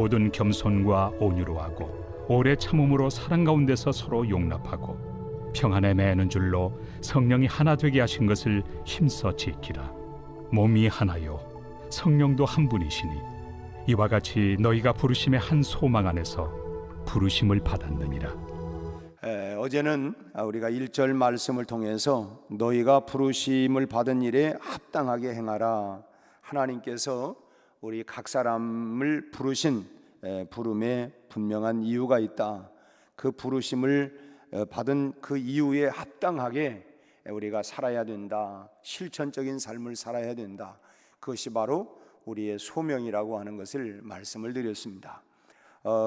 모든 겸손과 온유로 하고 오래 참음으로 사랑 가운데서 서로 용납하고 평안에 매는 줄로 성령이 하나 되게 하신 것을 힘써 지키라. 몸이 하나요 성령도 한 분이시니 이와 같이 너희가 부르심의 한 소망 안에서 부르심을 받았느니라. 어제는 우리가 1절 말씀을 통해서 너희가 부르심을 받은 일에 합당하게 행하라. 하나님께서 우리 각 사람을 부르신 부름에 분명한 이유가 있다. 그 부르심을 받은 그 이유에 합당하게 우리가 살아야 된다. 실천적인 삶을 살아야 된다. 그것이 바로 우리의 소명이라고 하는 것을 말씀을 드렸습니다.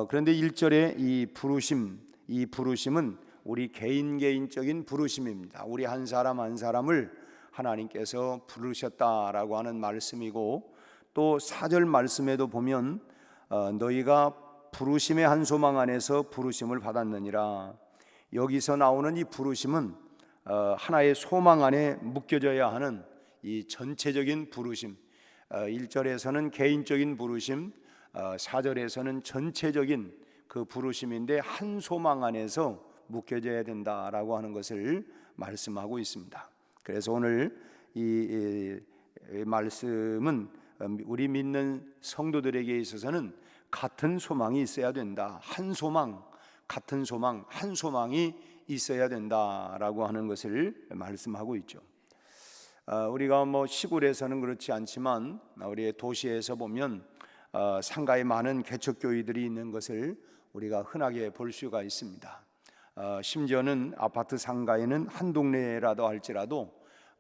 그런데 1절에 이 부르심은 우리 개인적인 부르심입니다. 우리 한 사람 한 사람을 하나님께서 부르셨다라고 하는 말씀이고, 또 4절 말씀에도 보면 너희가 부르심의 한 소망 안에서 부르심을 받았느니라. 여기서 나오는 이 부르심은 하나의 소망 안에 묶여져야 하는 이 전체적인 부르심, 1절에서는 개인적인 부르심, 4절에서는 전체적인 그 부르심인데 한 소망 안에서 묶여져야 된다라고 하는 것을 말씀하고 있습니다. 그래서 오늘 이 말씀은 우리 믿는 성도들에게 있어서는 같은 소망이 있어야 된다. 한 소망, 같은 소망, 한 소망이 있어야 된다라고 하는 것을 말씀하고 있죠. 우리가 시골에서는 그렇지 않지만 우리의 도시에서 보면 상가에 많은 개척교회들이 있는 것을 우리가 흔하게 볼 수가 있습니다. 심지어는 아파트 상가에는 한 동네라도 할지라도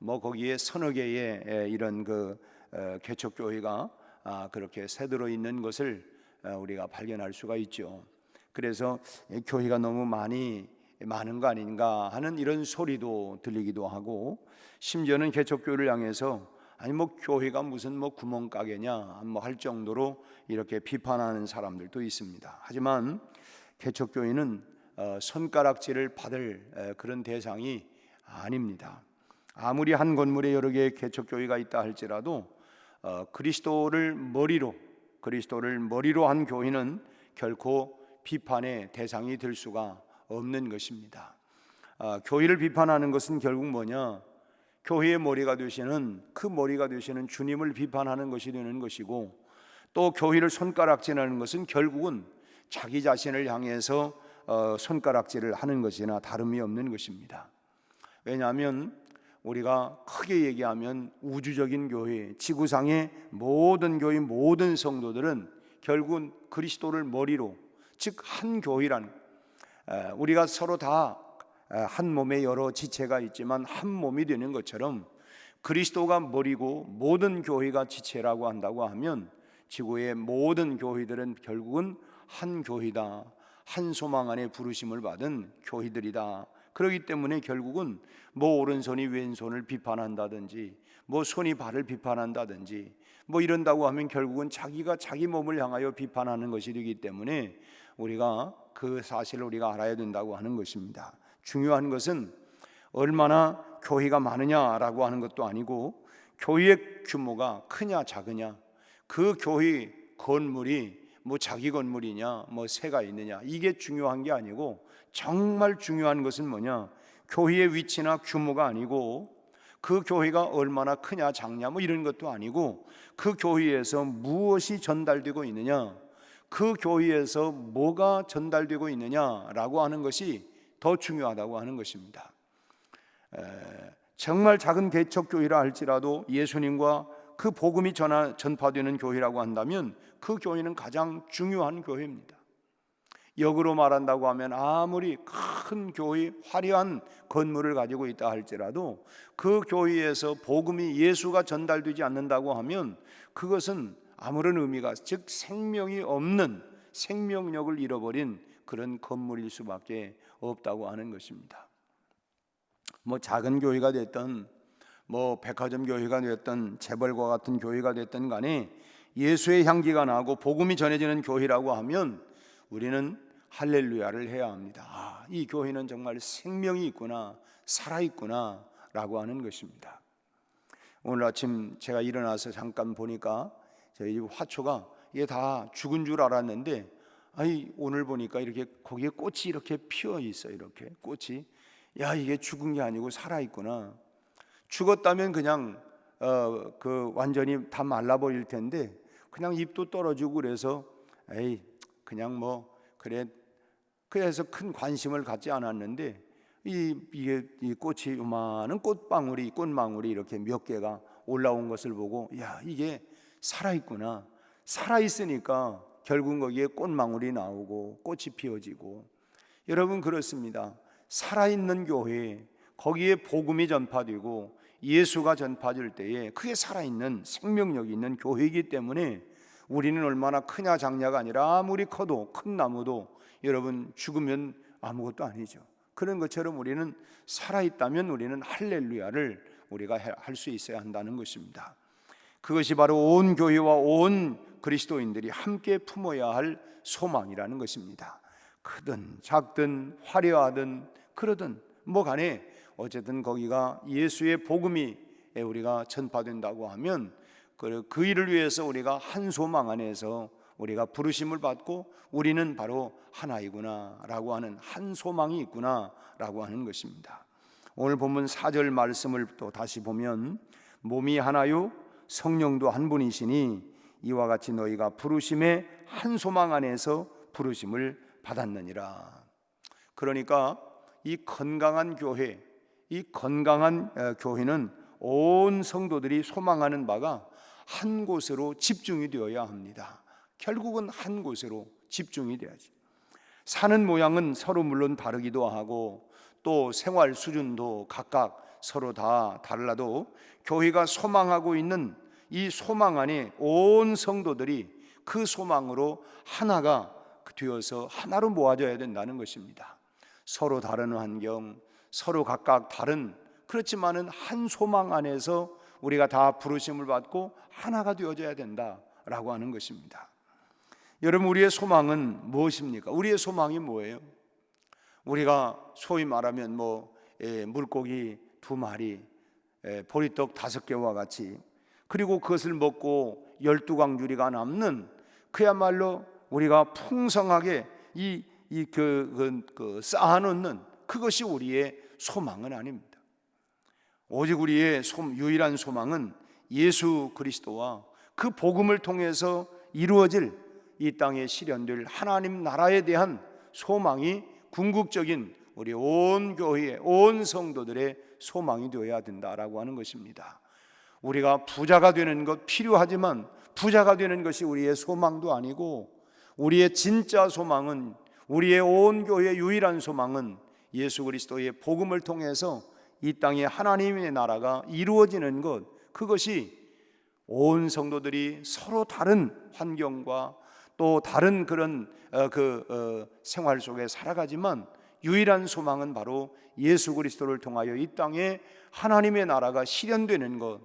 거기에 서너 개의 이런 개척교회가 그렇게 새들어 있는 것을 우리가 발견할 수가 있죠. 그래서 교회가 너무 많은 거 아닌가 하는 이런 소리도 들리기도 하고, 심지어는 개척교회를 향해서 아니 교회가 무슨 구멍가게냐 할 정도로 이렇게 비판하는 사람들도 있습니다. 하지만 개척교회는 손가락질을 받을 그런 대상이 아닙니다. 아무리 한 건물에 여러 개의 개척교회가 있다 할지라도 그리스도를 머리로 한 교회는 결코 비판의 대상이 될 수가 없는 것입니다. 교회를 비판하는 것은 결국 뭐냐? 교회의 머리가 되시는 주님을 비판하는 것이 되는 것이고, 또 교회를 손가락질하는 것은 결국은 자기 자신을 향해서 손가락질을 하는 것이나 다름이 없는 것입니다. 왜냐하면 우리가 크게 얘기하면 우주적인 교회, 지구상의 모든 교회, 모든 성도들은 결국은 그리스도를 머리로, 즉 한 교회란, 우리가 서로 다 한 몸에 여러 지체가 있지만 한 몸이 되는 것처럼 그리스도가 머리고 모든 교회가 지체라고 한다고 하면 지구의 모든 교회들은 결국은 한 교회다, 한 소망 안에 부르심을 받은 교회들이다. 그렇기 때문에 결국은 오른손이 왼손을 비판한다든지 손이 발을 비판한다든지 이런다고 하면 결국은 자기가 자기 몸을 향하여 비판하는 것이 되기 때문에 우리가 그 사실을 우리가 알아야 된다고 하는 것입니다. 중요한 것은 얼마나 교회가 많으냐라고 하는 것도 아니고 교회의 규모가 크냐 작으냐, 그 교회 건물이 자기 건물이냐 새가 있느냐, 이게 중요한 게 아니고 정말 중요한 것은 뭐냐? 교회의 위치나 규모가 아니고 그 교회가 얼마나 크냐 작냐 이런 것도 아니고 그 교회에서 무엇이 전달되고 있느냐, 그 교회에서 뭐가 전달되고 있느냐라고 하는 것이 더 중요하다고 하는 것입니다. 정말 작은 개척교회라 할지라도 예수님과 그 복음이 전파되는 교회라고 한다면 그 교회는 가장 중요한 교회입니다. 역으로 말한다고 하면 아무리 큰 교회, 화려한 건물을 가지고 있다 할지라도 그 교회에서 복음이, 예수가 전달되지 않는다고 하면 그것은 아무런 의미가, 즉 생명이 없는, 생명력을 잃어버린 그런 건물일 수밖에 없다고 하는 것입니다. 작은 교회가 됐든 백화점 교회가 됐든 재벌과 같은 교회가 됐든 간에 예수의 향기가 나고 복음이 전해지는 교회라고 하면 우리는 할렐루야를 해야 합니다. 이 교회는 정말 생명이 있구나, 살아있구나 라고 하는 것입니다. 오늘 아침 제가 일어나서 잠깐 보니까 저희 집 화초가 이게 다 죽은 줄 알았는데 아니 오늘 보니까 이렇게 거기에 꽃이 이렇게 피어 있어요. 이렇게 꽃이 야 이게 죽은 게 아니고 살아 있구나. 죽었다면 그냥 그 완전히 다 말라버릴 텐데 그냥 잎도 떨어지고 그래서 에이 그냥 뭐 그래 그래서 큰 관심을 갖지 않았는데 이게 이 꽃이 요만한 꽃망울이 이렇게 몇 개가 올라온 것을 보고 야 이게 살아있구나. 살아있으니까 결국 거기에 꽃망울이 나오고 꽃이 피어지고 여러분 그렇습니다. 살아있는 교회 거기에 복음이 전파되고 예수가 전파될 때에 그게 살아있는 생명력이 있는 교회이기 때문에 우리는 얼마나 크냐 작냐가 아니라 아무리 커도 큰 나무도 여러분 죽으면 아무것도 아니죠. 그런 것처럼 우리는 살아있다면 우리는 할렐루야를 우리가 할 수 있어야 한다는 것입니다. 그것이 바로 온 교회와 온 그리스도인들이 함께 품어야 할 소망이라는 것입니다. 크든 작든 화려하든 그러든 뭐 간에 어쨌든 거기가 예수의 복음이 우리가 전파된다고 하면 그 일을 위해서 우리가 한 소망 안에서 우리가 부르심을 받고 우리는 바로 하나이구나 라고 하는 한 소망이 있구나 라고 하는 것입니다. 오늘 본문 4절 말씀을 또 다시 보면 몸이 하나요 성령도 한 분이시니 이와 같이 너희가 부르심의 한 소망 안에서 부르심을 받았느니라. 그러니까 이 건강한 교회, 이 건강한 교회는 온 성도들이 소망하는 바가 한 곳으로 집중이 되어야 합니다. 결국은 한 곳으로 집중이 돼야지. 사는 모양은 서로 물론 다르기도 하고 또 생활 수준도 각각 서로 다 달라도 교회가 소망하고 있는 이 소망 안에 온 성도들이 그 소망으로 하나가 되어서 하나로 모아져야 된다는 것입니다. 서로 다른 환경, 서로 각각 다른 그렇지만은 한 소망 안에서 우리가 다 부르심을 받고 하나가 되어져야 된다라고 하는 것입니다. 여러분 우리의 소망은 무엇입니까? 우리의 소망이 뭐예요? 우리가 소위 말하면 물고기 2마리, 보리떡 5개와 같이 그리고 그것을 먹고 12광주리가 남는 그야말로 우리가 풍성하게 쌓아놓는 그것이 우리의 소망은 아닙니다. 오직 우리의 유일한 소망은 예수 그리스도와 그 복음을 통해서 이루어질 이 땅에 실현될 하나님 나라에 대한 소망이 궁극적인 우리 온 교회의 온 성도들의 소망이 되어야 된다라고 하는 것입니다. 우리가 부자가 되는 것 필요하지만 부자가 되는 것이 우리의 소망도 아니고 우리의 진짜 소망은 우리의 온 교회의 유일한 소망은 예수 그리스도의 복음을 통해서 이 땅에 하나님의 나라가 이루어지는 것 그것이 온 성도들이 서로 다른 환경과 또 다른 그런 생활 속에 살아가지만 유일한 소망은 바로 예수 그리스도를 통하여 이 땅에 하나님의 나라가 실현되는 것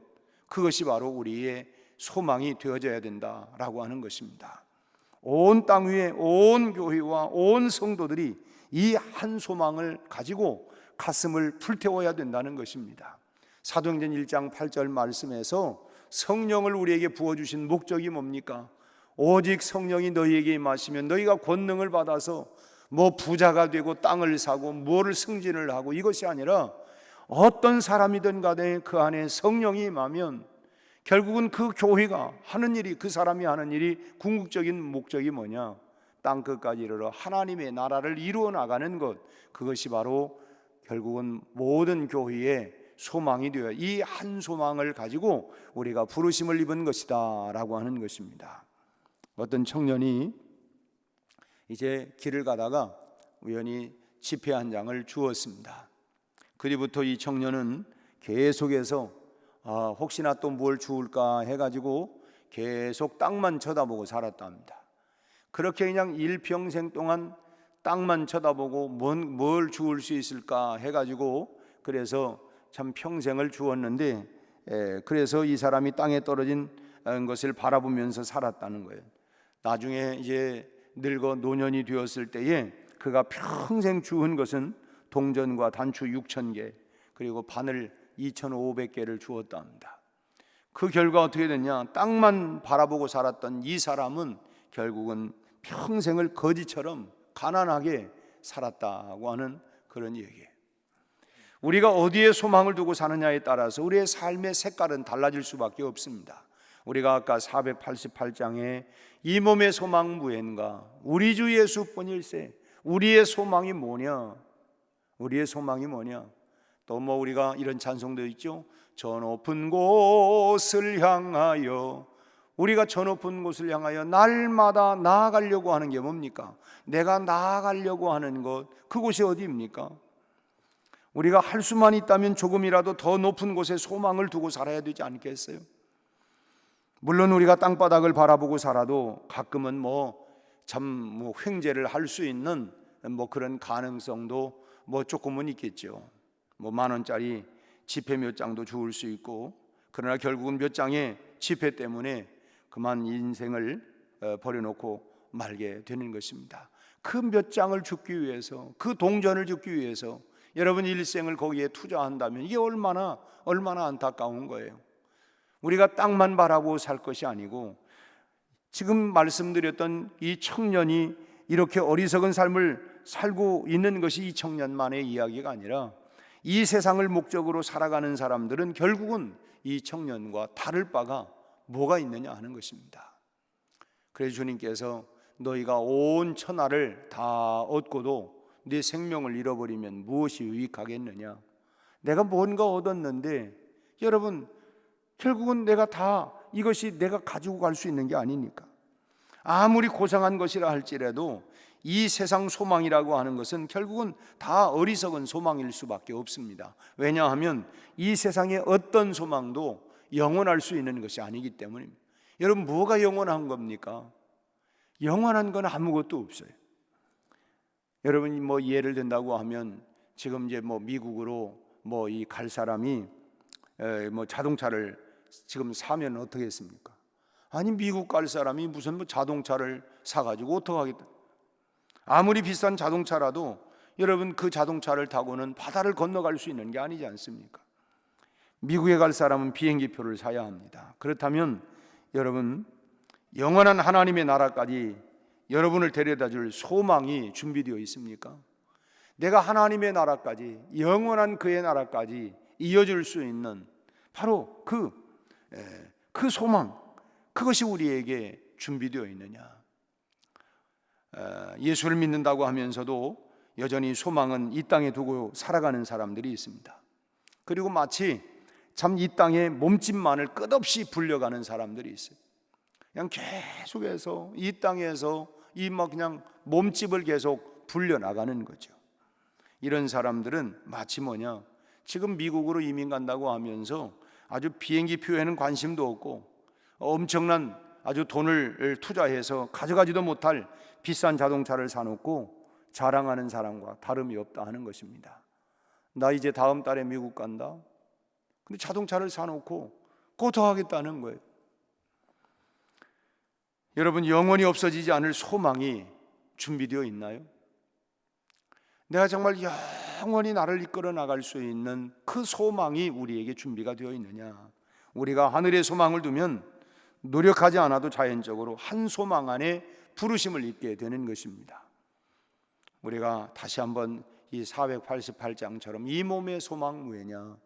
그것이 바로 우리의 소망이 되어져야 된다라고 하는 것입니다. 온 땅 위에 온 교회와 온 성도들이 이 한 소망을 가지고 가슴을 불태워야 된다는 것입니다. 사도행전 1장 8절 말씀에서 성령을 우리에게 부어주신 목적이 뭡니까? 오직 성령이 너희에게 임하시면 너희가 권능을 받아서 부자가 되고 땅을 사고 뭐를 승진을 하고 이것이 아니라 어떤 사람이든 간에 그 안에 성령이 임하면 결국은 그 교회가 하는 일이 그 사람이 하는 일이 궁극적인 목적이 뭐냐? 땅 끝까지 이르러 하나님의 나라를 이루어 나가는 것 그것이 바로 결국은 모든 교회의 소망이 되어 이 한 소망을 가지고 우리가 부르심을 입은 것이다 라고 하는 것입니다. 어떤 청년이 이제 길을 가다가 우연히 지폐 한 장을 주었습니다. 그 뒤부터 이 청년은 계속해서 혹시나 또 뭘 주울까 해가지고 계속 땅만 쳐다보고 살았답니다. 그렇게 그냥 일평생 동안 땅만 쳐다보고 뭘 주울 수 있을까 해가지고 그래서 참 평생을 주었는데 그래서 이 사람이 땅에 떨어진 것을 바라보면서 살았다는 거예요. 나중에 이제 늙어 노년이 되었을 때에 그가 평생 주운 것은 동전과 단추 6,000개 그리고 바늘 2,500개를 주었답니다. 그 결과 어떻게 됐냐? 땅만 바라보고 살았던 이 사람은 결국은 평생을 거지처럼 가난하게 살았다고 하는 그런 얘기예요. 우리가 어디에 소망을 두고 사느냐에 따라서 우리의 삶의 색깔은 달라질 수밖에 없습니다. 우리가 아까 488장에 이 몸의 소망 무엔가, 우리 주 예수뿐일세. 우리의 소망이 뭐냐? 우리의 소망이 뭐냐? 또 뭐 우리가 이런 찬송도 있죠. 저 높은 곳을 향하여, 우리가 저 높은 곳을 향하여 날마다 나아가려고 하는 게 뭡니까? 내가 나아가려고 하는 것, 그곳이 어디입니까? 우리가 할 수만 있다면 조금이라도 더 높은 곳에 소망을 두고 살아야 되지 않겠어요? 물론 우리가 땅바닥을 바라보고 살아도 가끔은 참 횡재를 할 수 있는 그런 가능성도 조금은 있겠죠. 10,000원짜리 지폐 몇 장도 주울 수 있고, 그러나 결국은 몇 장의 지폐 때문에 그만 인생을 버려놓고 말게 되는 것입니다. 그 몇 장을 줍기 위해서, 그 동전을 줍기 위해서 여러분 일생을 거기에 투자한다면 이게 얼마나 안타까운 거예요. 우리가 땅만 바라보고 살 것이 아니고, 지금 말씀드렸던 이 청년이 이렇게 어리석은 삶을 살고 있는 것이 이 청년만의 이야기가 아니라, 이 세상을 목적으로 살아가는 사람들은 결국은 이 청년과 다를 바가 뭐가 있느냐 하는 것입니다. 그래서 주님께서 너희가 온 천하를 다 얻고도 네 생명을 잃어버리면 무엇이 유익하겠느냐? 내가 뭔가 얻었는데, 여러분 결국은 이것이 내가 가지고 갈 수 있는 게 아니니까. 아무리 고상한 것이라 할지라도 이 세상 소망이라고 하는 것은 결국은 다 어리석은 소망일 수밖에 없습니다. 왜냐하면 이 세상의 어떤 소망도 영원할 수 있는 것이 아니기 때문입니다. 여러분, 뭐가 영원한 겁니까? 영원한 건 아무것도 없어요. 여러분이 예를 든다고 하면, 지금 이제 미국으로 이 갈 사람이 자동차를 지금 사면 어떻게 했습니까? 아니, 미국 갈 사람이 무슨 자동차를 사가지고 어떻게 하겠다? 아무리 비싼 자동차라도 여러분 그 자동차를 타고는 바다를 건너갈 수 있는 게 아니지 않습니까? 미국에 갈 사람은 비행기표를 사야 합니다. 그렇다면 여러분, 영원한 하나님의 나라까지 여러분을 데려다 줄 소망이 준비되어 있습니까? 내가 하나님의 나라까지, 영원한 그의 나라까지 이어줄 수 있는 바로 그 소망, 그것이 우리에게 준비되어 있느냐? 예수를 믿는다고 하면서도 여전히 소망은 이 땅에 두고 살아가는 사람들이 있습니다. 그리고 마치 참 이 땅의 몸집만을 끝없이 불려가는 사람들이 있어요. 그냥 계속해서 이 땅에서 그냥 몸집을 계속 불려나가는 거죠. 이런 사람들은 마치 지금 미국으로 이민 간다고 하면서 아주 비행기 표에는 관심도 없고, 엄청난 아주 돈을 투자해서 가져가지도 못할 비싼 자동차를 사놓고 자랑하는 사람과 다름이 없다 하는 것입니다. 나 이제 다음 달에 미국 간다. 근데 자동차를 사놓고 고통하겠다는 거예요. 여러분, 영원히 없어지지 않을 소망이 준비되어 있나요? 내가 정말 영원히 나를 이끌어 나갈 수 있는 그 소망이 우리에게 준비가 되어 있느냐? 우리가 하늘의 소망을 두면 노력하지 않아도 자연적으로 한 소망 안에 부르심을 입게 되는 것입니다. 우리가 다시 한번 이 488장처럼 이 몸의 소망 무엇이냐?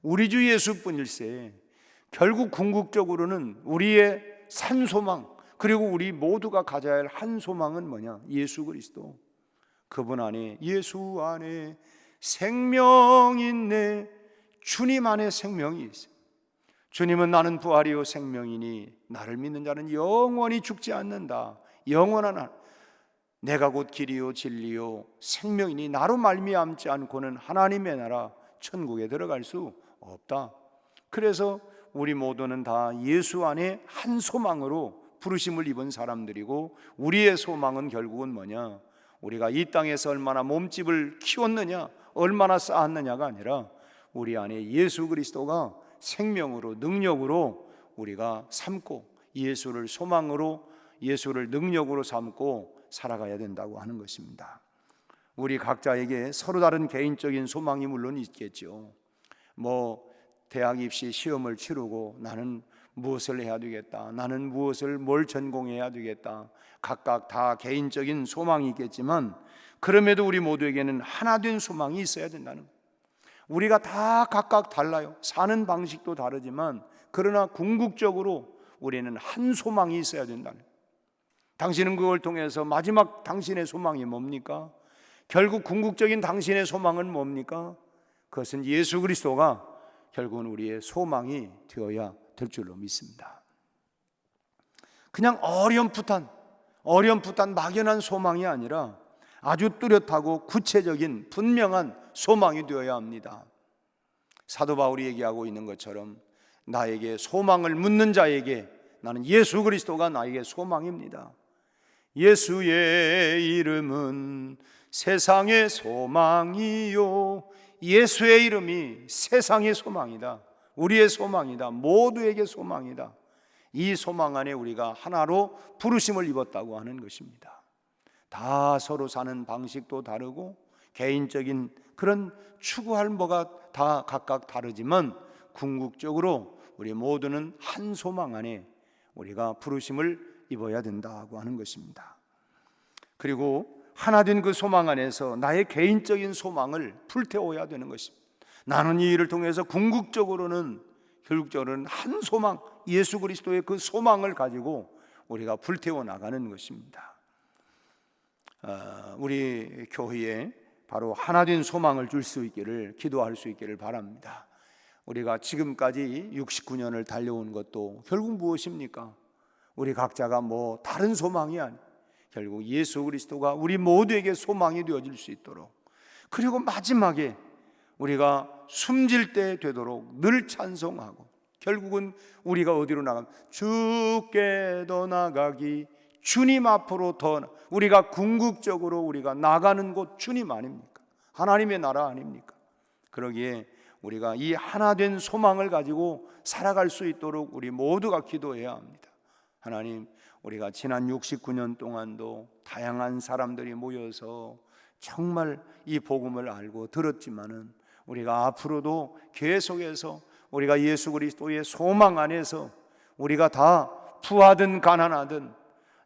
우리 주 예수뿐일세. 결국 궁극적으로는 우리의 산 소망, 그리고 우리 모두가 가져야 할 한 소망은 뭐냐? 예수 그리스도. 그분 안에, 예수 안에 생명이 있네. 주님 안에 생명이 있어요. 주님은 나는 부활이요 생명이니 나를 믿는 자는 영원히 죽지 않는다. 영원한 내가 곧 길이요 진리요 생명이니 나로 말미암지 않고는 하나님의 나라 천국에 들어갈 수 없다. 그래서 우리 모두는 다 예수 안에 한 소망으로 부르심을 입은 사람들이고, 우리의 소망은 결국은 뭐냐? 우리가 이 땅에서 얼마나 몸집을 키웠느냐, 얼마나 쌓았느냐가 아니라 우리 안에 예수 그리스도가 생명으로, 능력으로 우리가 삼고, 예수를 소망으로, 예수를 능력으로 삼고 살아가야 된다고 하는 것입니다. 우리 각자에게 서로 다른 개인적인 소망이 물론 있겠죠. 대학 입시 시험을 치르고 나는 무엇을 해야 되겠다, 나는 뭘 전공해야 되겠다, 각각 다 개인적인 소망이 있겠지만 그럼에도 우리 모두에게는 하나 된 소망이 있어야 된다는 거예요. 우리가 다 각각 달라요. 사는 방식도 다르지만 그러나 궁극적으로 우리는 한 소망이 있어야 된다는 거예요. 당신은 그걸 통해서 마지막 당신의 소망이 뭡니까? 결국 궁극적인 당신의 소망은 뭡니까? 그것은 예수 그리스도가 결국은 우리의 소망이 되어야 될 줄로 믿습니다. 그냥 어렴풋한 막연한 소망이 아니라 아주 뚜렷하고 구체적인 분명한 소망이 되어야 합니다. 사도 바울이 얘기하고 있는 것처럼 나에게 소망을 묻는 자에게 나는 예수 그리스도가 나에게 소망입니다. 예수의 이름은 세상의 소망이요. 예수의 이름이 세상의 소망이다. 우리의 소망이다. 모두에게 소망이다. 이 소망 안에 우리가 하나로 부르심을 입었다고 하는 것입니다. 다 서로 사는 방식도 다르고 개인적인 그런 추구할 뭐가 다 각각 다르지만 궁극적으로 우리 모두는 한 소망 안에 우리가 부르심을 입어야 된다고 하는 것입니다. 그리고 하나 된 그 소망 안에서 나의 개인적인 소망을 불태워야 되는 것입니다. 나는 이 일을 통해서 궁극적으로는 결국적으로는 한 소망, 예수 그리스도의 그 소망을 가지고 우리가 불태워 나가는 것입니다. 우리 교회에 바로 하나 된 소망을 줄 수 있기를 기도할 수 있기를 바랍니다. 우리가 지금까지 69년을 달려온 것도 결국 무엇입니까? 우리 각자가 뭐 다른 소망이 아니에요. 결국 예수 그리스도가 우리 모두에게 소망이 되어질 수 있도록, 그리고 마지막에 우리가 숨질 때 되도록 늘 찬송하고, 결국은 우리가 어디로 나가면 주께 더 나가기, 주님 앞으로 더, 우리가 궁극적으로 우리가 나가는 곳 주님 아닙니까? 하나님의 나라 아닙니까? 그러기에 우리가 이 하나 된 소망을 가지고 살아갈 수 있도록 우리 모두가 기도해야 합니다. 하나님, 우리가 지난 69년 동안도 다양한 사람들이 모여서 정말 이 복음을 알고 들었지만은 우리가 앞으로도 계속해서 우리가 예수 그리스도의 소망 안에서 우리가 다 부하든 가난하든,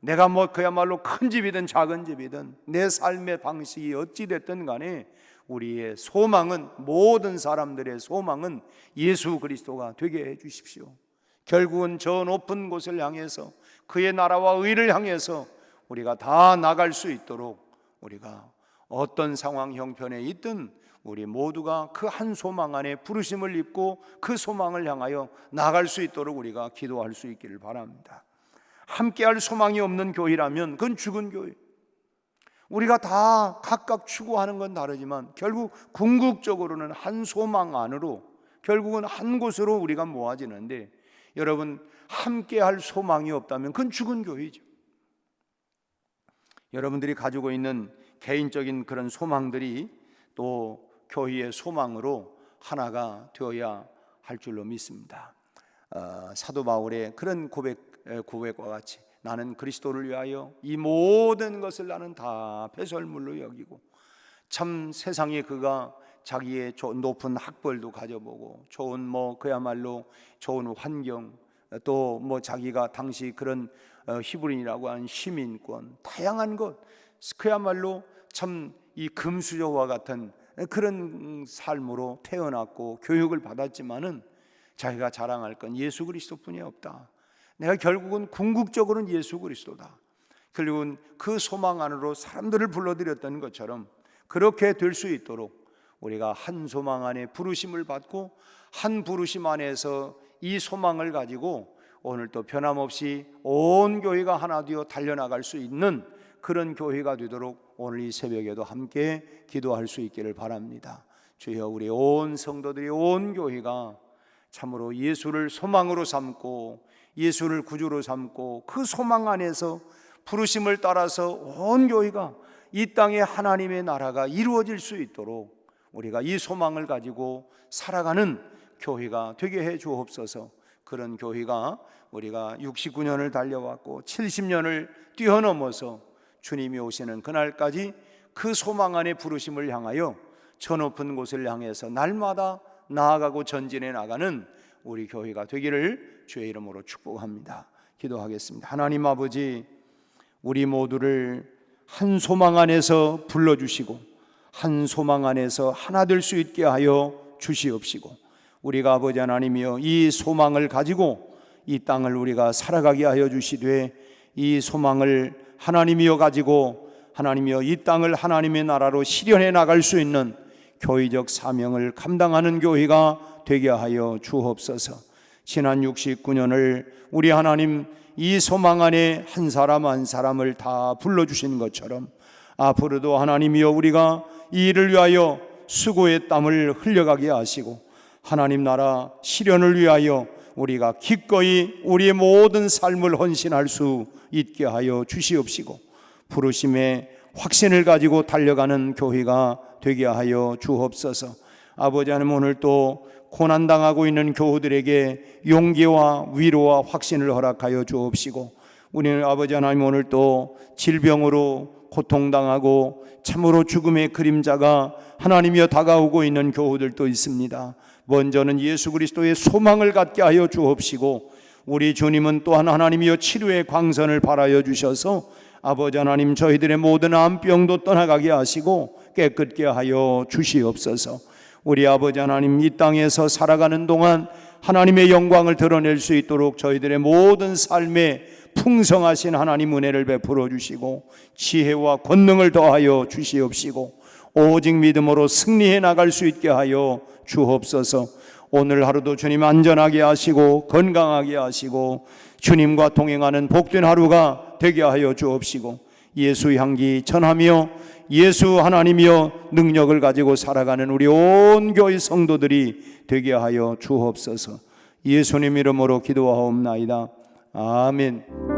내가 뭐 그야말로 큰 집이든 작은 집이든 내 삶의 방식이 어찌 됐든 간에 우리의 소망은, 모든 사람들의 소망은 예수 그리스도가 되게 해 주십시오. 결국은 저 높은 곳을 향해서, 그의 나라와 의를 향해서 우리가 다 나갈 수 있도록, 우리가 어떤 상황 형편에 있든 우리 모두가 그 한 소망 안에 부르심을 입고 그 소망을 향하여 나갈 수 있도록 우리가 기도할 수 있기를 바랍니다. 함께할 소망이 없는 교회라면 그건 죽은 교회. 우리가 다 각각 추구하는 건 다르지만 결국 궁극적으로는 한 소망 안으로, 결국은 한 곳으로 우리가 모아지는데, 여러분, 함께할 소망이 없다면 그건 죽은 교회죠. 여러분들이 가지고 있는 개인적인 그런 소망들이 또 교회의 소망으로 하나가 되어야 할 줄로 믿습니다. 사도 바울의 그런 고백과 같이 나는 그리스도를 위하여 이 모든 것을 나는 다 배설물로 여기고, 참 세상에 그가 자기의 높은 학벌도 가져보고 좋은 그야말로 좋은 환경, 또 자기가 당시 그런 히브리인이라고 하는 시민권, 다양한 것, 그야말로 참 이 금수저와 같은 그런 삶으로 태어났고 교육을 받았지만은 자기가 자랑할 건 예수 그리스도뿐이 없다. 내가 결국은 궁극적으로는 예수 그리스도다. 결국은 그 소망 안으로 사람들을 불러들였던 것처럼 그렇게 될 수 있도록 우리가 한 소망 안에 부르심을 받고, 한 부르심 안에서 이 소망을 가지고 오늘도 변함없이 온 교회가 하나 되어 달려나갈 수 있는 그런 교회가 되도록 오늘 이 새벽에도 함께 기도할 수 있기를 바랍니다. 주여, 우리 온 성도들이, 온 교회가 참으로 예수를 소망으로 삼고 예수를 구주로 삼고 그 소망 안에서 부르심을 따라서 온 교회가 이 땅에 하나님의 나라가 이루어질 수 있도록 우리가 이 소망을 가지고 살아가는 교회가 되게 해 주옵소서. 그런 교회가 우리가 69년을 달려왔고 70년을 뛰어넘어서 주님이 오시는 그날까지 그 소망 안에 부르심을 향하여 저 높은 곳을 향해서 날마다 나아가고 전진해 나가는 우리 교회가 되기를 주의 이름으로 축복합니다. 기도하겠습니다. 하나님 아버지, 우리 모두를 한 소망 안에서 불러주시고 한 소망 안에서 하나 될 수 있게 하여 주시옵시고, 우리가 아버지 하나님이여 이 소망을 가지고 이 땅을 우리가 살아가게 하여 주시되, 이 소망을 하나님이여 가지고 하나님이여 이 땅을 하나님의 나라로 실현해 나갈 수 있는 교회적 사명을 감당하는 교회가 되게 하여 주옵소서. 지난 69년을 우리 하나님 이 소망 안에 한 사람 한 사람을 다 불러주신 것처럼 앞으로도 하나님이여 우리가 이 일을 위하여 수고의 땀을 흘려가게 하시고 하나님 나라 실현을 위하여 우리가 기꺼이 우리의 모든 삶을 헌신할 수 있게 하여 주시옵시고, 부르심의 확신을 가지고 달려가는 교회가 되게 하여 주옵소서. 아버지 하나님, 오늘 또 고난당하고 있는 교우들에게 용기와 위로와 확신을 허락하여 주옵시고, 우리는 아버지 하나님 오늘 또 질병으로 고통당하고 참으로 죽음의 그림자가 하나님이여 다가오고 있는 교우들도 있습니다. 먼저는 예수 그리스도의 소망을 갖게 하여 주옵시고, 우리 주님은 또한 하나님이여 치료의 광선을 발하여 주셔서 아버지 하나님 저희들의 모든 암병도 떠나가게 하시고 깨끗게 하여 주시옵소서. 우리 아버지 하나님 이 땅에서 살아가는 동안 하나님의 영광을 드러낼 수 있도록 저희들의 모든 삶에 풍성하신 하나님 은혜를 베풀어 주시고 지혜와 권능을 더하여 주시옵시고 오직 믿음으로 승리해 나갈 수 있게 하여 주옵소서. 오늘 하루도 주님 안전하게 하시고 건강하게 하시고 주님과 동행하는 복된 하루가 되게 하여 주옵시고, 예수 향기 전하며 예수 하나님이여 능력을 가지고 살아가는 우리 온 교회 성도들이 되게 하여 주옵소서. 예수님 이름으로 기도하옵나이다. 아멘.